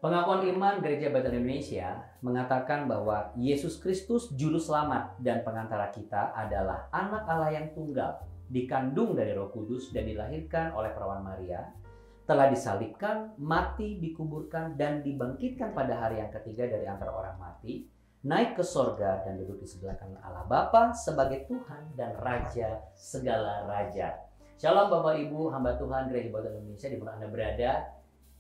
Pengakuan iman Gereja Bethel Indonesia mengatakan bahwa Yesus Kristus juru selamat dan pengantara kita adalah anak Allah yang tunggal, dikandung dari Roh Kudus dan dilahirkan oleh perawan Maria, telah disalibkan, mati, dikuburkan, dan dibangkitkan pada hari yang ketiga dari antara orang mati, naik ke sorga dan duduk di sebelah kanan Allah Bapa sebagai Tuhan dan Raja segala raja. Shalom Bapak Ibu, hamba Tuhan Gereja Bethel Indonesia di mana Anda berada,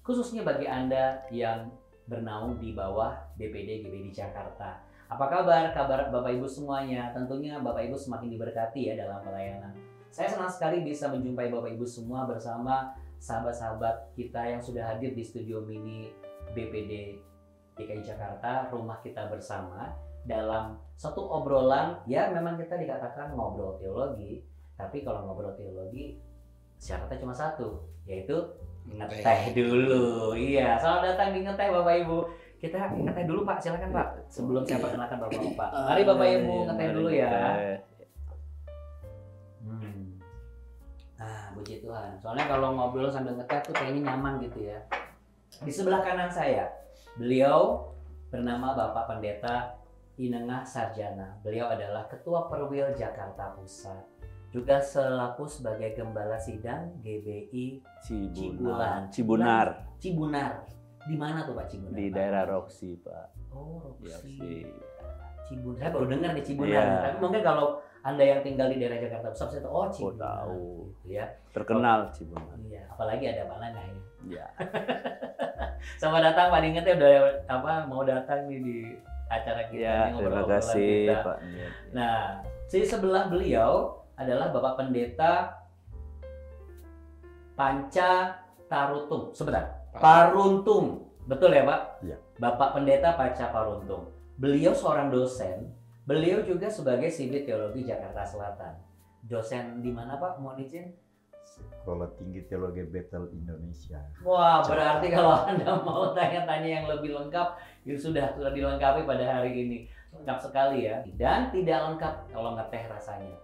khususnya bagi Anda yang bernaung di bawah BPD GBD Jakarta. Apa kabar? Kabar Bapak Ibu semuanya? Tentunya Bapak Ibu semakin diberkati ya dalam pelayanan. Saya senang sekali bisa menjumpai Bapak Ibu semua bersama sahabat-sahabat kita yang sudah hadir di studio mini BPD DKI Jakarta, rumah kita bersama, dalam satu obrolan, ya memang kita dikatakan ngobrol teologi, tapi kalau ngobrol teologi syaratnya cuma satu, yaitu ngeteh dulu. Iya, selamat datang di Ngeteh Bapak Ibu. Kita ngeteh dulu Pak, silakan Pak. Sebelum saya perkenalkan Bapak-bapak. Mari Bapak Ibu ngeteh dulu ya. Nah, puji Tuhan. Soalnya kalau ngobrol sambil ngeteh tuh kayaknya nyaman gitu ya. Di sebelah kanan saya, beliau bernama Bapak Pendeta Inengah Sarjana. Beliau adalah Ketua Perwil Jakarta Pusat. Juga selaku sebagai Gembala Sidang GBI Cibunar. Di mana tuh Pak Cibunar? Di Pak? daerah Roksi, Pak. Oh, Roksi. Ya, Cibunar. Saya baru dengar nih Cibunar. Iya. Tapi mungkin kalau Anda yang tinggal di daerah Jakarta Pusat, saya tahu, oh Cibunar. tahu. Gitu ya. Terkenal Cibunar. Iya, apalagi ada Pak Nana ya. Ya. Selamat datang Pak Dingetnya udah mau datang nih di acara kita. Ya, nih, terima ngobrol-ngobrolan kasih, kita. Pak. Nah, di sebelah beliau adalah Bapak Pendeta Panca Tarutung. Sebentar. Paruntung. Betul ya, Pak? Iya. Bapak Pendeta Panca Paruntung. Beliau seorang dosen. Beliau juga sebagai Sibit Teologi Jakarta Selatan. Dosen di mana, Pak? Mohon izin. Sekolah Tinggi Teologi Bethel Indonesia. Wah, berarti kalau Anda mau tanya-tanya yang lebih lengkap, itu sudah dilengkapi pada hari ini. Lengkap sekali ya. Dan tidak lengkap kalau nggak teh rasanya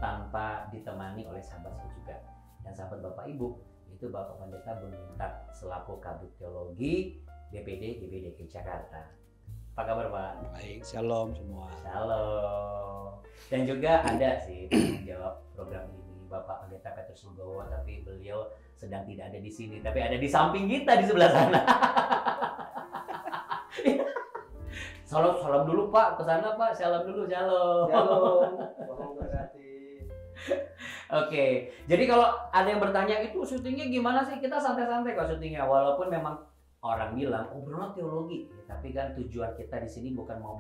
tanpa ditemani oleh sahabat saya juga. Dan sahabat Bapak Ibu, itu Bapak Pendeta Bun Mintak selaku Kabid Teologi BPD GBI DKI Jakarta. Apa kabar Pak? Baik, shalom semua. Shalom. Dan juga ada sih tanggung jawab program ini Bapak Pendeta Petrus Nugroho, tapi beliau sedang tidak ada di sini, tapi ada di samping kita di sebelah sana. Salam dulu Pak, ke sana Pak. Salam dulu, shalom. Shalom. Mohon berkati. Oke, jadi kalau ada yang bertanya itu syutingnya gimana sih? Kita santai-santai kok syutingnya, walaupun memang orang bilang obrolan teologi, tapi kan tujuan kita di sini bukan mau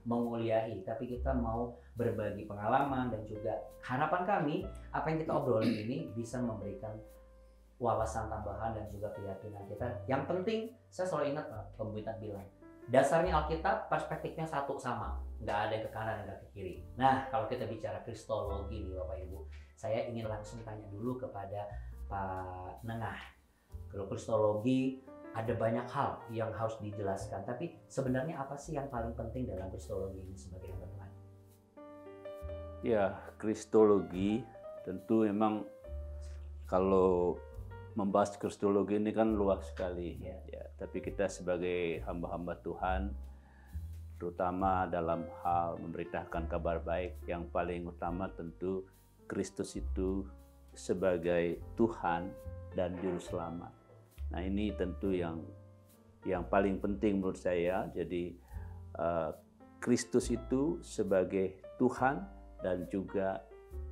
menguliahi, tapi kita mau berbagi pengalaman dan juga harapan kami apa yang kita obrolin ini bisa memberikan wawasan tambahan dan juga keyakinan kita. Yang penting, saya selalu ingat Pak, Pembintat bilang, dasarnya Alkitab perspektifnya satu sama, nggak ada yang ke kanan nggak ke kiri. Nah, kalau kita bicara kristologi nih Bapak Ibu, saya ingin langsung tanya dulu kepada Pak Nengah. Kalau kristologi ada banyak hal yang harus dijelaskan, tapi sebenarnya apa sih yang paling penting dalam kristologi ini sebagai hamba Tuhan? Ya, kristologi tentu memang kalau membahas kristologi ini kan luas sekali. Ya, tapi kita sebagai hamba-hamba Tuhan, terutama dalam hal memberitakan kabar baik, yang paling utama tentu Kristus itu sebagai Tuhan dan Juru Selamat. Nah, ini tentu yang paling penting menurut saya. Jadi Kristus itu sebagai Tuhan dan juga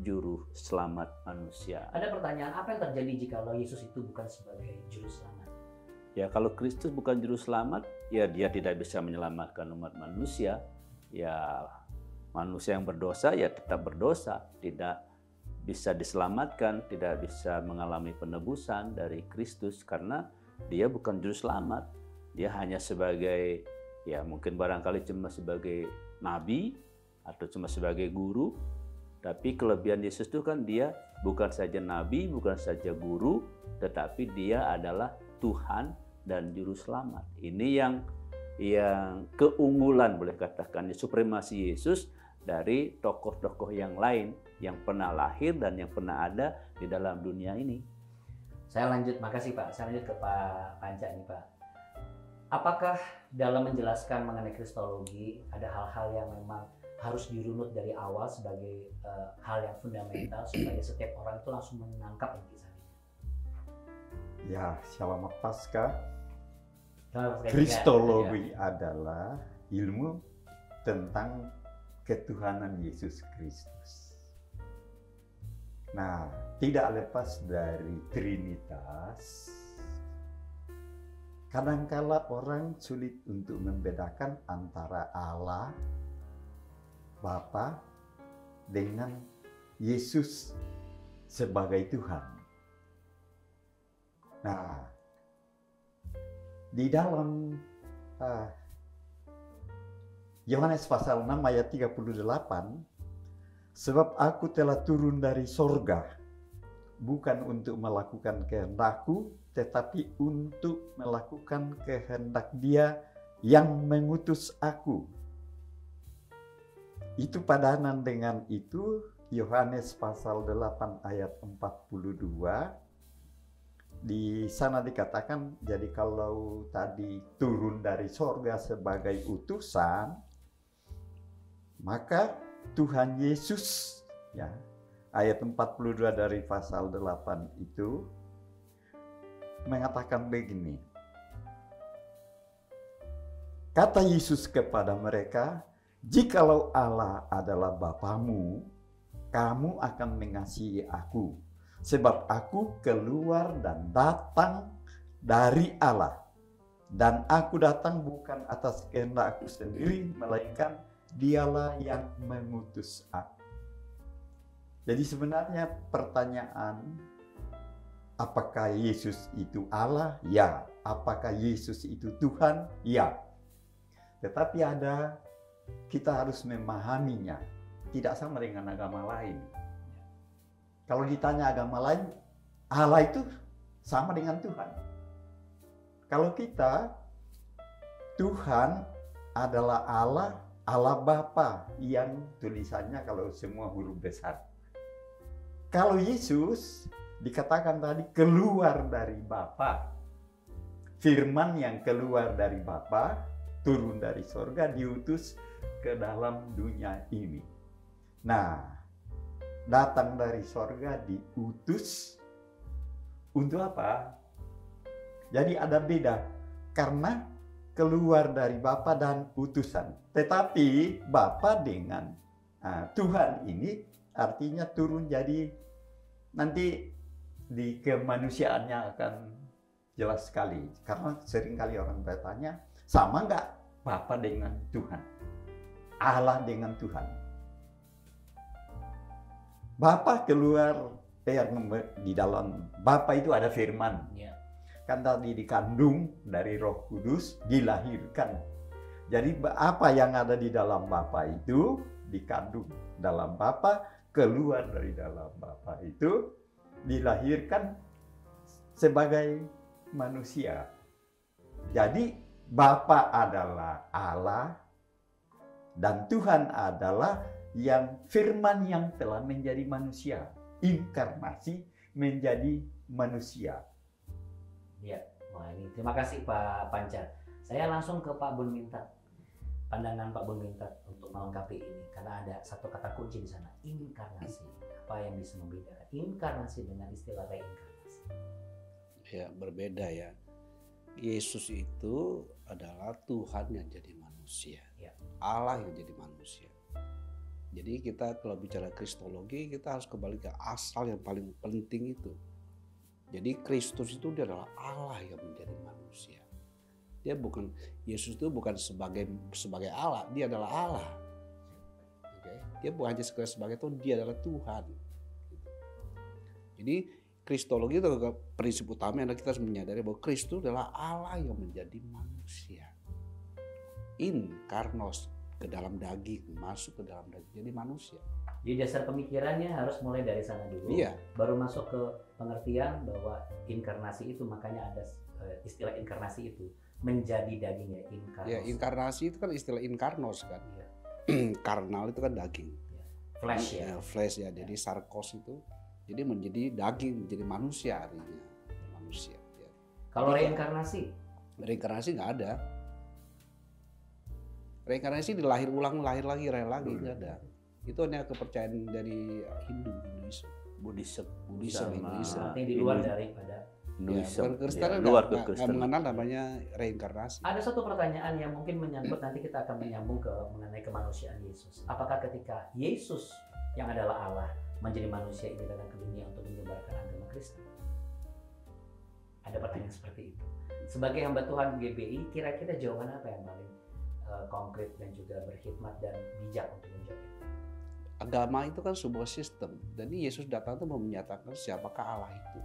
Juru Selamat manusia. Ada pertanyaan, apa yang terjadi jika Yesus itu bukan sebagai Juru Selamat? Ya, kalau Kristus bukan Juru Selamat, ya dia tidak bisa menyelamatkan umat manusia. Ya, manusia yang berdosa ya tetap berdosa, tidak bisa diselamatkan, tidak bisa mengalami penebusan dari Kristus karena dia bukan Juru Selamat. Dia hanya sebagai, ya mungkin barangkali cuma sebagai nabi atau cuma sebagai guru. Tapi kelebihan Yesus itu kan dia bukan saja nabi, bukan saja guru, tetapi dia adalah Tuhan dan Juru Selamat. Ini yang keunggulan boleh katakan, supremasi Yesus dari tokoh-tokoh yang lain yang pernah lahir dan yang pernah ada di dalam dunia ini. Saya lanjut, makasih Pak. Saya lanjut ke Pak Panca nih Pak. Apakah dalam menjelaskan mengenai kristologi ada hal-hal yang memang harus dirunut dari awal sebagai hal yang fundamental supaya setiap orang itu langsung menangkap intisari? Ya, Shalom Paskah. Kalau pakai Kristologi adalah ilmu tentang ketuhanan Yesus Kristus. Nah, tidak lepas dari Trinitas. Kadangkala orang sulit untuk membedakan antara Allah Bapa dengan Yesus sebagai Tuhan. Nah, di dalam Yohanes pasal 6 ayat 38, sebab aku telah turun dari sorga, bukan untuk melakukan kehendakku, tetapi untuk melakukan kehendak Dia yang mengutus aku. Itu padanan dengan itu, Yohanes pasal 8 ayat 42, di sana dikatakan, jadi kalau tadi turun dari sorga sebagai utusan, maka Tuhan Yesus, ya, ayat 42 dari pasal 8 itu mengatakan begini. Kata Yesus kepada mereka, "Jikalau Allah adalah Bapamu, kamu akan mengasihi aku, sebab aku keluar dan datang dari Allah. Dan aku datang bukan atas kehendak aku sendiri, melainkan Dialah yang mengutus aku." Jadi sebenarnya pertanyaan, apakah Yesus itu Allah? Ya. Apakah Yesus itu Tuhan? Ya. Tetapi kita harus memahaminya. Tidak sama dengan agama lain. Kalau ditanya agama lain, Allah itu sama dengan Tuhan. Kalau kita, Tuhan adalah Allah Bapa yang tulisannya kalau semua huruf besar. Kalau Yesus dikatakan tadi keluar dari Bapa. Firman yang keluar dari Bapa, turun dari sorga, diutus ke dalam dunia ini. Nah, datang dari sorga, diutus untuk apa? Jadi ada beda, karena keluar dari Bapa dan utusan. Tetapi Bapa dengan Tuhan ini artinya turun, jadi nanti di kemanusiaannya akan jelas sekali. Karena seringkali orang bertanya, sama nggak Bapa dengan Tuhan? Allah dengan Tuhan? Bapa keluar, di dalam Bapa itu ada firman. Ya. Kan tadi dikandung dari Roh Kudus, dilahirkan. Jadi apa yang ada di dalam Bapa itu dikandung dalam Bapa, keluar dari dalam Bapa itu dilahirkan sebagai manusia. Jadi Bapa adalah Allah dan Tuhan adalah yang firman yang telah menjadi manusia, inkarnasi menjadi manusia. Ya, wah ini terima kasih Pak Panca. Saya langsung ke Pak Bun Mintat. Pandangan Pak Bun Mintat untuk melengkapi ini, karena ada satu kata kunci di sana, inkarnasi. Apa yang bisa membedakan inkarnasi dengan istilah reinkarnasi? Ya, berbeda ya. Yesus itu adalah Tuhan yang jadi manusia. Ya. Allah yang jadi manusia. Jadi kita kalau bicara kristologi, kita harus kembali ke asal yang paling penting itu. Jadi Kristus itu dia adalah Allah yang menjadi manusia. Yesus itu bukan sebagai Allah, dia adalah Allah. Okay? Dia bukan hanya sebagai Tuhan, dia adalah Tuhan. Jadi kristologi itu prinsip utama yang kita harus menyadari bahwa Kristus adalah Allah yang menjadi manusia. Inkarnos, ke dalam daging, masuk ke dalam daging, jadi manusia. Jadi dasar pemikirannya harus mulai dari sana dulu, Iya. baru masuk ke pengertian bahwa inkarnasi itu, makanya ada istilah inkarnasi itu, menjadi dagingnya, inkarnos. Ya, inkarnasi itu kan istilah inkarnos kan. Iya. Karnal itu kan daging. Flesh ya. Flesh ya, jadi sarkos itu jadi menjadi daging, menjadi manusia artinya. Manusia. Ya. Kalau reinkarnasi? Reinkarnasi nggak ada. Reinkarnasi dilahir ulang, lahir lagi nggak ada. Itu hanya kepercayaan dari Hinduisme, Buddhism, Hinduisme. Artinya di luar daripada. Ya, Kristen luar nggak mengenal namanya reinkarnasi. Ada satu pertanyaan yang mungkin menyangkut, nanti kita akan menyambung ke mengenai kemanusiaan Yesus. Apakah ketika Yesus yang adalah Allah menjadi manusia ini datang ke dunia untuk menyebarkan agama Kristen? Ada pertanyaan seperti itu. Sebagai hamba Tuhan GBI, kira-kira jawaban apa yang paling konkret dan juga berkhidmat dan bijak untuk menjawab itu? Agama itu kan sebuah sistem. Jadi Yesus datang itu mau menyatakan siapakah Allah itu.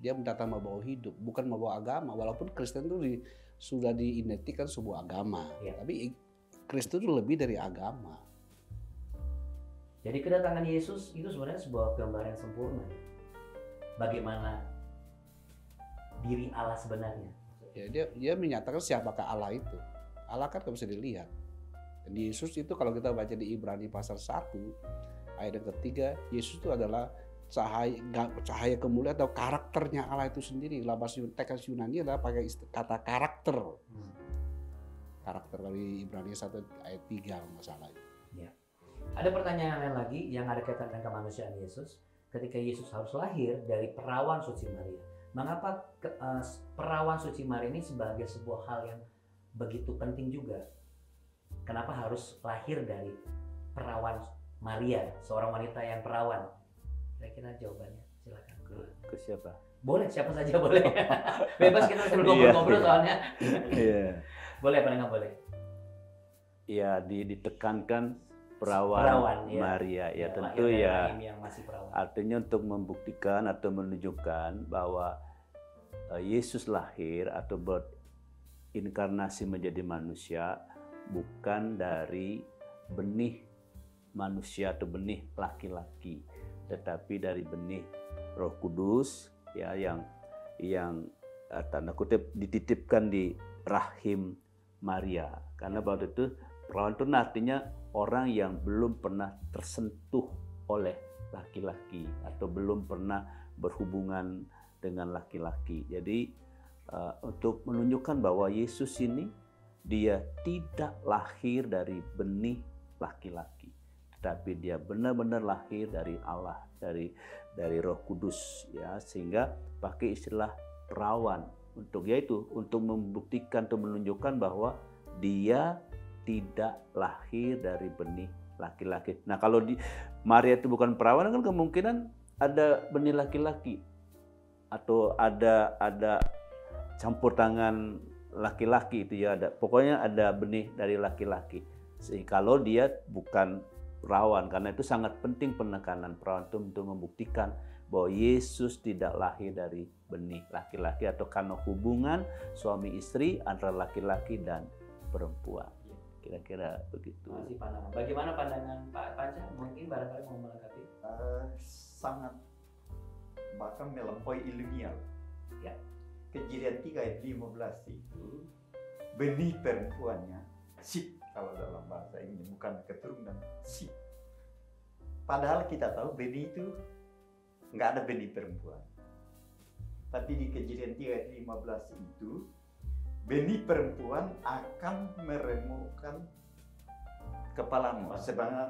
Dia datang membawa hidup, bukan membawa agama. Walaupun Kristen itu sudah diidentikan sebuah agama, Ya. tapi Kristen itu lebih dari agama. Jadi kedatangan Yesus itu sebenarnya sebuah gambaran sempurna. Bagaimana diri Allah sebenarnya. Ya, dia menyatakan siapakah Allah itu. Allah kan nggak bisa dilihat. Dan Yesus itu kalau kita baca di Ibrani pasal 1 ayat yang ketiga, Yesus itu adalah cahaya kemuliaan atau karakternya Allah itu sendiri. Bahasa teks Yunani adalah pakai kata karakter. Karakter dari Ibrani 1 ayat 3 kalau nggak salah. Ya. Ada pertanyaan lain lagi yang ada kaitan dengan kemanusiaan Yesus. Ketika Yesus harus lahir dari perawan suci Maria, mengapa perawan suci Maria ini sebagai sebuah hal yang begitu penting juga? Kenapa harus lahir dari perawan Maria, seorang wanita yang perawan? Kira-kira jawabannya, silakan. Ke siapa? Boleh, siapa saja boleh. Bebas kita sambil ngobrol-ngobrol soalnya. Iya. Boleh apa enggak boleh? Ya, ditekankan perawan Maria. Ya, tentu ya. Yang masih perawan. Artinya untuk membuktikan atau menunjukkan bahwa Yesus lahir atau berinkarnasi menjadi manusia bukan dari benih manusia atau benih laki-laki, tetapi dari benih Roh Kudus ya yang tanda kutip dititipkan di rahim Maria. Karena waktu itu perawan itu artinya orang yang belum pernah tersentuh oleh laki-laki atau belum pernah berhubungan dengan laki-laki. Jadi untuk menunjukkan bahwa Yesus ini dia tidak lahir dari benih laki-laki, tetapi dia benar-benar lahir dari Allah, dari Roh Kudus ya, sehingga pakai istilah perawan untuk membuktikan atau menunjukkan bahwa dia tidak lahir dari benih laki-laki. Nah, kalau Maria itu bukan perawan kan kemungkinan ada benih laki-laki atau ada campur tangan laki-laki itu ya, pokoknya ada benih dari laki-laki. Kalau dia bukan perawan, karena itu sangat penting penekanan perawan itu untuk membuktikan bahwa Yesus tidak lahir dari benih laki-laki atau karena hubungan suami istri antara laki-laki dan perempuan. Kira-kira begitu. Masih pandangan. Bagaimana pandangan Pak Panca? Mungkin barangkali mau melengkapi. Sangat bahkan melampaui ilmiah. Ya. Kejadian 3 ayat 15 itu benih perempuannya sip, kalau dalam bahasa ini bukan keturunan, sip. Padahal kita tahu benih itu nggak ada benih perempuan. Tapi di Kejadian 3 ayat 15 itu benih perempuan akan meremukkan kepalamu,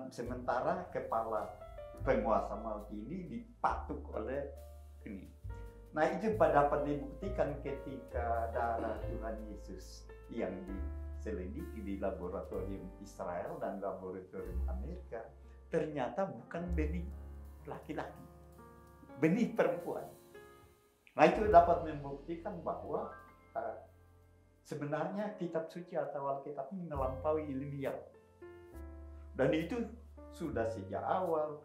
sementara kepala penguasa maut ini dipatuk oleh ini. Nah, itu dapat dibuktikan ketika darah Tuhan Yesus yang diselidiki di laboratorium Israel dan laboratorium Amerika ternyata bukan benih laki-laki, benih perempuan. Nah, itu dapat membuktikan bahwa sebenarnya kitab suci atau Alkitab ini melampaui ilmiah. Dan itu sudah sejak awal.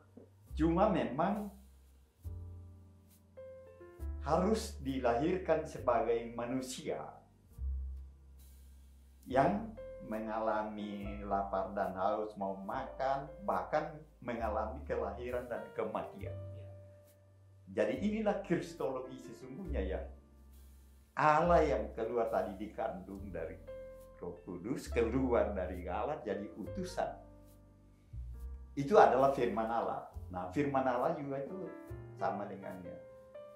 Cuma memang harus dilahirkan sebagai manusia yang mengalami lapar dan haus, mau makan, bahkan mengalami kelahiran dan kematian. Jadi inilah kristologi sesungguhnya ya. Allah yang keluar tadi dikandung dari Roh Kudus, keluar dari Allah jadi utusan. Itu adalah firman Allah. Nah, firman Allah juga itu sama dengan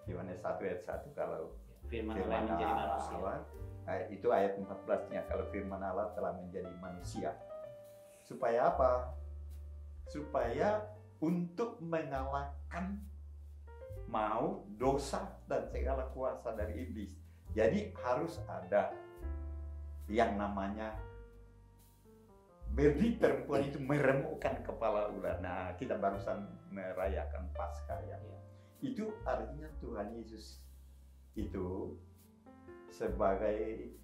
Yohanes 1 ayat 1, kalau Firman Allah yang menjadi manusia. Itu ayat 14-nya, kalau firman Allah telah menjadi manusia. Supaya apa? Supaya untuk mengalahkan maut, dosa, dan segala kuasa dari iblis. Jadi harus ada yang namanya baby perempuan itu meremukkan kepala ular. Nah, kita barusan merayakan Paskah ya. Itu artinya Tuhan Yesus itu sebagai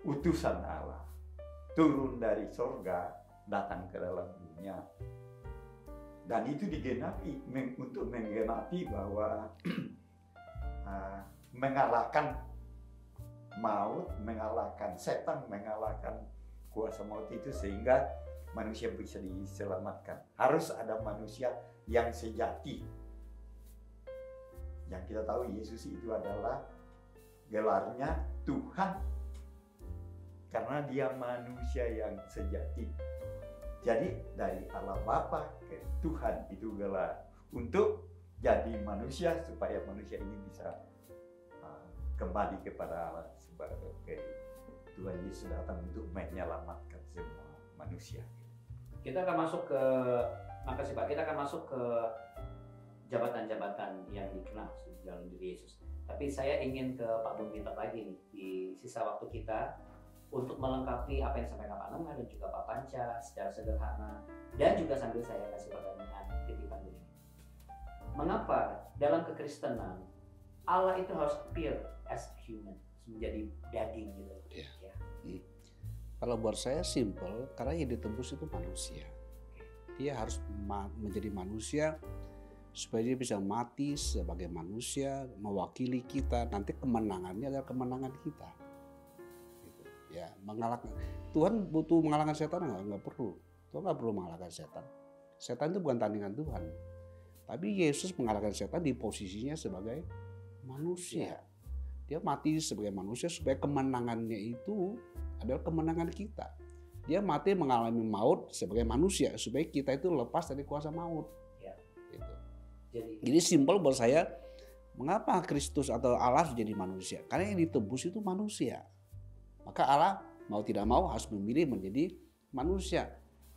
utusan Allah turun dari sorga datang ke dalam dunia, dan itu digenapi untuk menggenapi bahwa mengalahkan maut, mengalahkan setan, mengalahkan kuasa maut itu, sehingga manusia bisa diselamatkan. Harus ada manusia yang sejati. Yang kita tahu Yesus itu adalah gelarnya Tuhan, karena dia manusia yang sejati. Jadi dari Allah Bapa ke Tuhan itu gelar untuk jadi manusia, supaya manusia ini bisa kembali kepada Allah sebagai Tuhan Yesus datang untuk menyelamatkan semua manusia. Kita akan masuk ke, makasih Pak, kita akan masuk ke jabatan-jabatan yang dikenal di dalam diri Yesus. Tapi saya ingin ke Pak Bung Minta lagi nih di sisa waktu kita untuk melengkapi apa yang disampaikan Pak Nama dan juga Pak Panca secara sederhana, dan juga sambil saya kasih pertanyaan titipan begini. Mengapa dalam kekristenan Allah itu harus appear as human, menjadi daging gitu? Ya. Kalau buat saya simple, karena yang ditembus itu manusia. Dia harus menjadi manusia supaya dia bisa mati sebagai manusia, mewakili kita. Nanti kemenangannya adalah kemenangan kita. Gitu. Ya, mengalahkan. Tuhan butuh mengalahkan setan nggak perlu. Tuhan nggak perlu mengalahkan setan. Setan itu bukan tandingan Tuhan. Tapi Yesus mengalahkan setan di posisinya sebagai manusia. Dia mati sebagai manusia supaya kemenangannya itu adalah kemenangan kita. Dia mati mengalami maut sebagai manusia supaya kita itu lepas dari kuasa maut. Ya. Gitu. Jadi simpel buat saya, mengapa Kristus atau Allah jadi manusia? Karena yang ditebus itu manusia. Maka Allah mau tidak mau harus memilih menjadi manusia.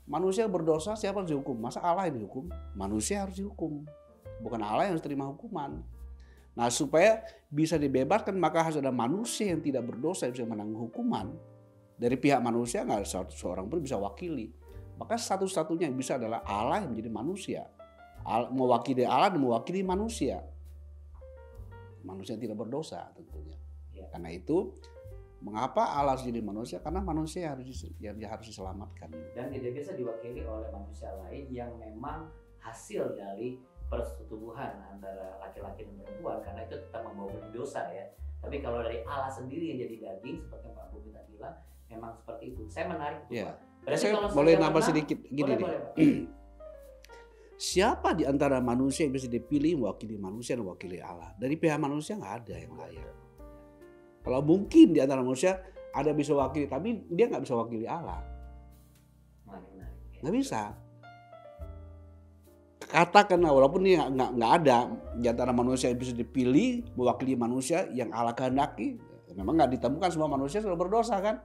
Manusia berdosa, siapa harus dihukum? Masa Allah yang dihukum? Manusia harus dihukum. Bukan Allah yang harus terima hukuman. Nah, supaya bisa dibebaskan maka harus ada manusia yang tidak berdosa yang bisa menanggung hukuman. Dari pihak manusia nggak ada seorang pun bisa wakili. Maka satu-satunya yang bisa adalah Allah yang menjadi manusia. Mewakili Allah dan mewakili manusia. Manusia yang tidak berdosa tentunya. Ya. Karena itu, mengapa Allah harus jadi manusia? Karena manusia harus diselamatkan. Dan tidak bisa diwakili oleh manusia lain yang memang hasil dari persetubuhan antara laki-laki dan perempuan, karena itu tetap membawa dosa ya. Tapi kalau dari Allah sendiri yang jadi daging, seperti Pak Bumi tadi bilang, memang seperti itu. Saya menarik itu, Ya. Pak. Berarti Saya kalau boleh saya nambah menang, sedikit gini boleh, nih. boleh, Pak. Siapa di antara manusia yang bisa dipilih mewakili manusia dan mewakili Allah? Dari pihak manusia nggak ada yang layak. Kalau mungkin di antara manusia ada bisa wakili, tapi dia nggak bisa wakili Allah. Menarik, ya. Nggak bisa. Katakan walaupun ini nggak ada di antara manusia yang bisa dipilih mewakili manusia yang Allah kehendaki, memang nggak ditemukan semua manusia sudah berdosa kan.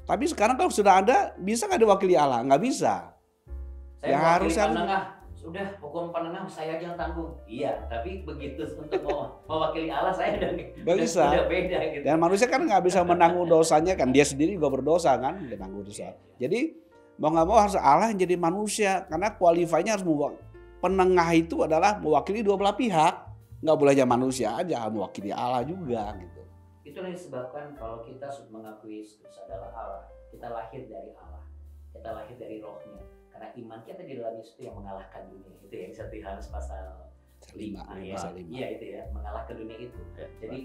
Tapi sekarang kalau sudah ada, bisa nggak diwakili Allah? Nggak bisa. Saya Yang mewakili harus- penengah, sudah hukum penengah saya yang tanggung. Iya, tapi begitu untuk mewakili Allah saya Nggak bisa. udah beda gitu. Dan manusia kan nggak bisa menanggung dosanya kan, dia sendiri juga berdosa kan, dia menanggung dosa. Jadi mau nggak mau harus Allah yang jadi manusia, karena qualify-nya harus penengah itu adalah mewakili dua belah pihak, nggak boleh hanya manusia aja, mewakili Allah juga gitu. Itu yang disebabkan kalau kita sudah mengakui Yesus adalah Allah, kita lahir dari Allah, kita lahir dari rohnya. Karena iman kita di dalam Yesus itu yang mengalahkan dunia. Itu yang 1 Yohanes pasal 5 ya. Iya itu ya, mengalahkan dunia itu. Ya, Jadi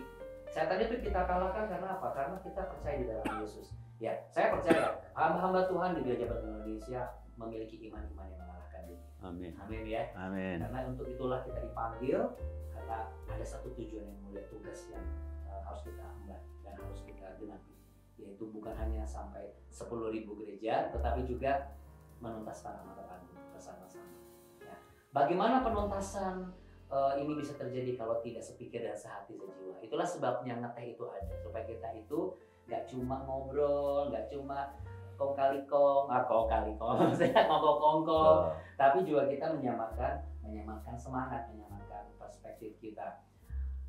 setan itu kita kalahkan karena apa? Karena kita percaya di dalam Yesus. Ya, saya percaya hamba-hamba Tuhan di Gereja Batu Indonesia memiliki iman-iman yang mengalahkan dunia. Amin. Amin ya. Amin. Karena untuk itulah kita dipanggil, karena ada satu tujuan yang mulia, tugas yang harus kita emban dan harus kita genapi, yaitu bukan hanya sampai 10.000 gereja, tetapi juga menuntaskan amanat agung bersama-sama. Ya. Bagaimana penuntasan ini bisa terjadi kalau tidak sepikir dan sehati sejiwa. Itulah sebabnya ngeteh itu ada, supaya kita itu nggak cuma ngobrol, nggak cuma kong kali kong, maksudnya kongko, tapi juga kita menyamakan semangat, menyamakan perspektif kita.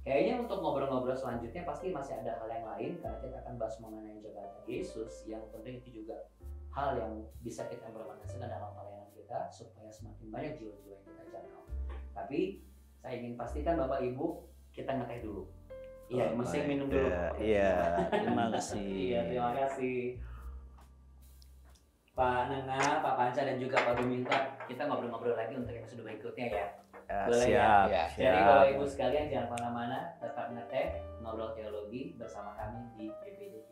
Kayaknya untuk ngobrol-ngobrol selanjutnya pasti masih ada hal yang lain, karena kita akan bahas mengenai jabatan Yesus, yang penting itu juga hal yang bisa kita implementasikan dalam pelayanan kita supaya semakin banyak jiwa-jiwa yang kita jangkau. Tapi saya ingin pastikan Bapak Ibu kita ngeteh dulu. Iya, mesti minum dulu. Iya, terima kasih. Iya, terima kasih. Pak Nengah, Pak Panca dan juga Pak Buminta, kita ngobrol-ngobrol lagi untuk episode berikutnya ya. Boleh Siap, ya? siap. Jadi kalau Ibu sekalian jangan kemana-mana, tetap ngeteh, ngobrol teologi bersama kami di BPD.